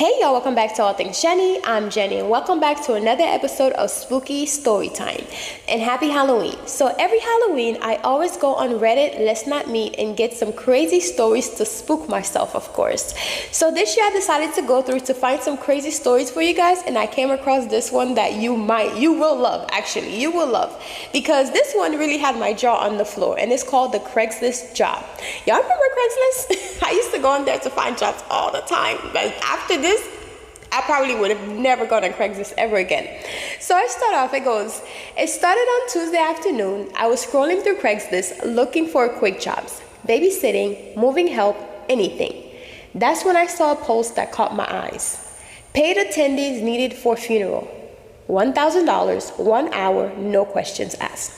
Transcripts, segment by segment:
Hey y'all, welcome back to All Things Jenny. I'm Jenny and welcome back to another episode of Spooky Storytime. And happy Halloween. So every Halloween, I always go on Reddit, Let's Not Meet, and get some crazy stories to spook myself, of course. So this year I decided to go through to find some crazy stories for you guys, and I came across this one that you will love, actually. You will love. Because this one really had my jaw on the floor, and it's called the Craigslist job. Y'all remember Craigslist? I used to go on there to find jobs all the time. But after this, I probably would have never gone on Craigslist ever again. So I start off, it started on Tuesday afternoon. I was scrolling through Craigslist looking for quick jobs, babysitting, moving help, anything. That's when I saw a post that caught my eyes. Paid attendees needed for funeral. $1,000, 1 hour, no questions asked.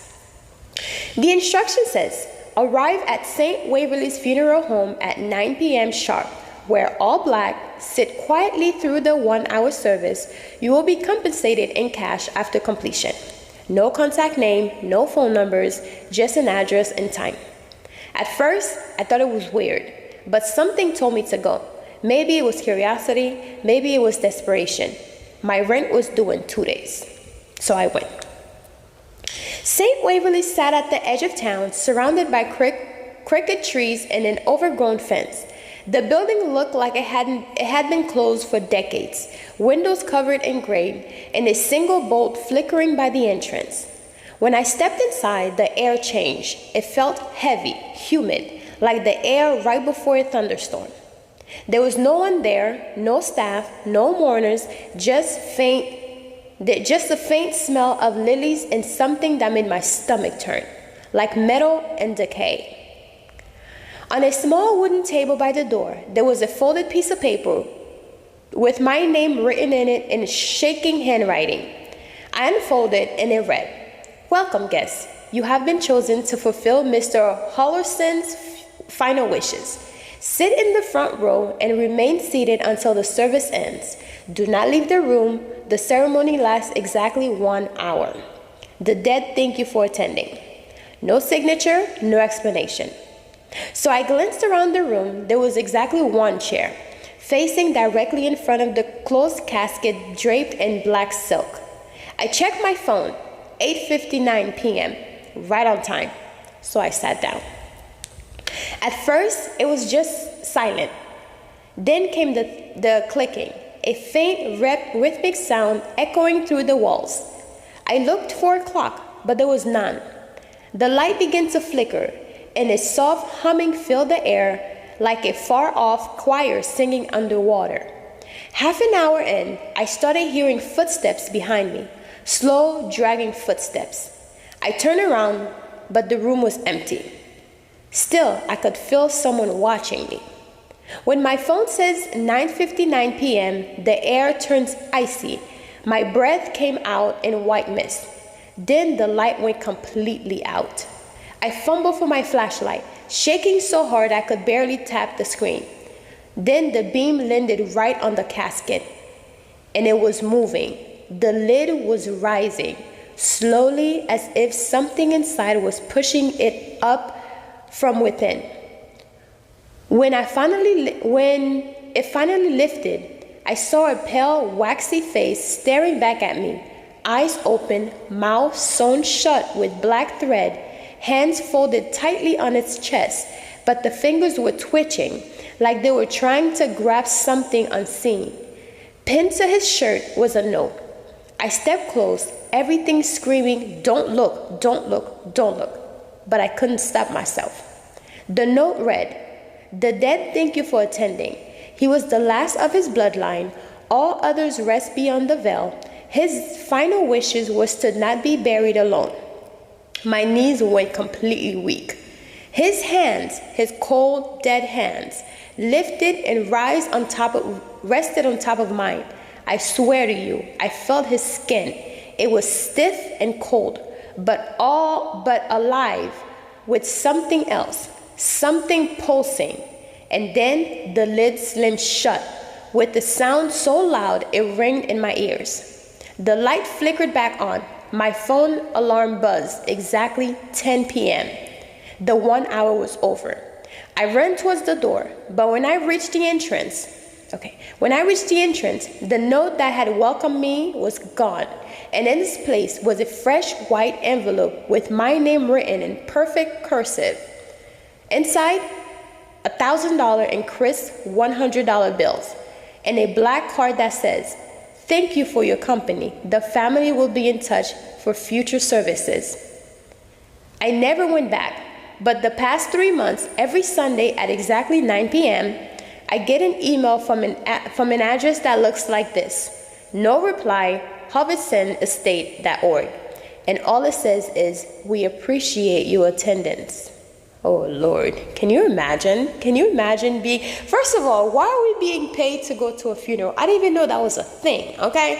The instruction says, arrive at St. Waverley's funeral home at 9 p.m. sharp. Wear all black, sit quietly through the 1 hour service. You will be compensated in cash after completion. No contact name, no phone numbers, just an address and time. At first, I thought it was weird, but something told me to go. Maybe it was curiosity, maybe it was desperation. My rent was due in 2 days, so I went. St. Waverley sat at the edge of town, surrounded by crooked trees and an overgrown fence. The building looked like it had been closed for decades, windows covered in gray, and a single bolt flickering by the entrance. When I stepped inside, the air changed. It felt heavy, humid, like the air right before a thunderstorm. There was no one there, no staff, no mourners, just a faint smell of lilies and something that made my stomach turn, like metal and decay. On a small wooden table by the door, there was a folded piece of paper with my name written in it in shaking handwriting. I unfolded and it read, "Welcome guests. You have been chosen to fulfill Mr. Hollerson's final wishes. Sit in the front row and remain seated until the service ends. Do not leave the room. The ceremony lasts exactly 1 hour. The dead thank you for attending." No signature, no explanation. So I glanced around the room. There was exactly one chair, facing directly in front of the closed casket draped in black silk. I checked my phone, 8:59 p.m., right on time, so I sat down. At first, it was just silent. Then came the clicking, a faint rhythmic sound echoing through the walls. I looked for a clock, but there was none. The light began to flicker, and a soft humming filled the air like a far-off choir singing underwater. Half an hour in, I started hearing footsteps behind me, slow, dragging footsteps. I turned around, but the room was empty. Still, I could feel someone watching me. When my phone says 9:59 p.m., the air turns icy. My breath came out in white mist. Then the light went completely out. I fumbled for my flashlight, shaking so hard I could barely tap the screen. Then the beam landed right on the casket, and it was moving. The lid was rising, slowly, as if something inside was pushing it up from within. When it finally lifted, I saw a pale, waxy face staring back at me, eyes open, mouth sewn shut with black thread, hands folded tightly on its chest, but the fingers were twitching, like they were trying to grab something unseen. Pinned to his shirt was a note. I stepped close, everything screaming, "Don't look, don't look, don't look," but I couldn't stop myself. The note read, "The dead thank you for attending. He was the last of his bloodline. All others rest beyond the veil. His final wishes was to not be buried alone." My knees went completely weak. His hands, his cold, dead hands, lifted and rested on top of mine. I swear to you, I felt his skin. It was stiff and cold, but alive with something else, something pulsing. And then the lid slammed shut with the sound so loud it rang in my ears. The light flickered back on. My phone alarm buzzed exactly 10 p.m. The 1 hour was over. I ran towards the door, but when I reached the entrance, Okay. When I reached the entrance, the note that had welcomed me was gone, and in its place was a fresh white envelope with my name written in perfect cursive. Inside, $1,000 in crisp $100 bills, and a black card that says, "Thank you for your company. The family will be in touch for future services." I never went back, but the past 3 months, every Sunday at exactly 9 p.m., I get an email from an address that looks like this. No reply, HubbardsonEstate.org. And all it says is, "We appreciate your attendance." Oh Lord, can you imagine? Can you imagine being, first of all, why are we being paid to go to a funeral? I didn't even know that was a thing, okay?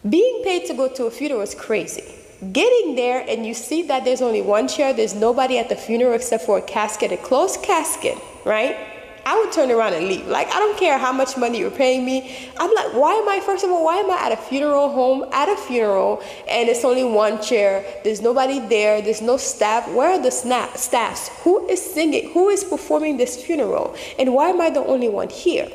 Being paid to go to a funeral is crazy. Getting there and you see that there's only one chair, there's nobody at the funeral except for a casket, a closed casket, right? I would turn around and leave. Like, I don't care how much money you're paying me. I'm like, why am I at a funeral home, at a funeral, and it's only one chair? There's nobody there. There's no staff. Where are the staffs? Who is singing? Who is performing this funeral? And why am I the only one here?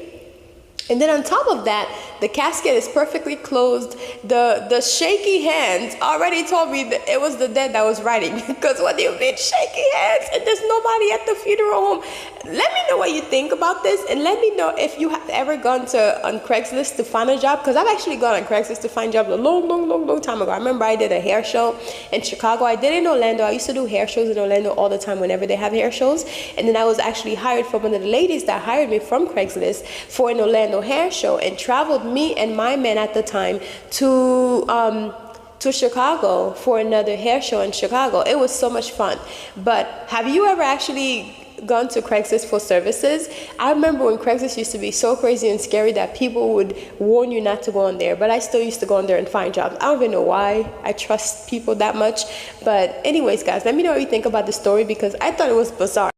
And then on top of that, the casket is perfectly closed. The shaky hands already told me that it was the dead that was writing, because when you've been shaky hands and there's nobody at the funeral home. Let me know what you think about this, and let me know if you have ever gone on Craigslist to find a job, because I've actually gone on Craigslist to find jobs a long time ago. I remember I did a hair show in Chicago. I did it in Orlando. I used to do hair shows in Orlando all the time whenever they have hair shows. And then I was actually hired from one of the ladies that hired me from Craigslist for an Orlando hair show, and traveled me and my man at the time to Chicago for another hair show in Chicago. It was so much fun. But have you ever actually gone to Craigslist for services? I remember when Craigslist used to be so crazy and scary that people would warn you not to go on there, but I still used to go on there and find jobs. I don't even know why I trust people that much. But anyways, guys, let me know what you think about the story, because I thought it was bizarre.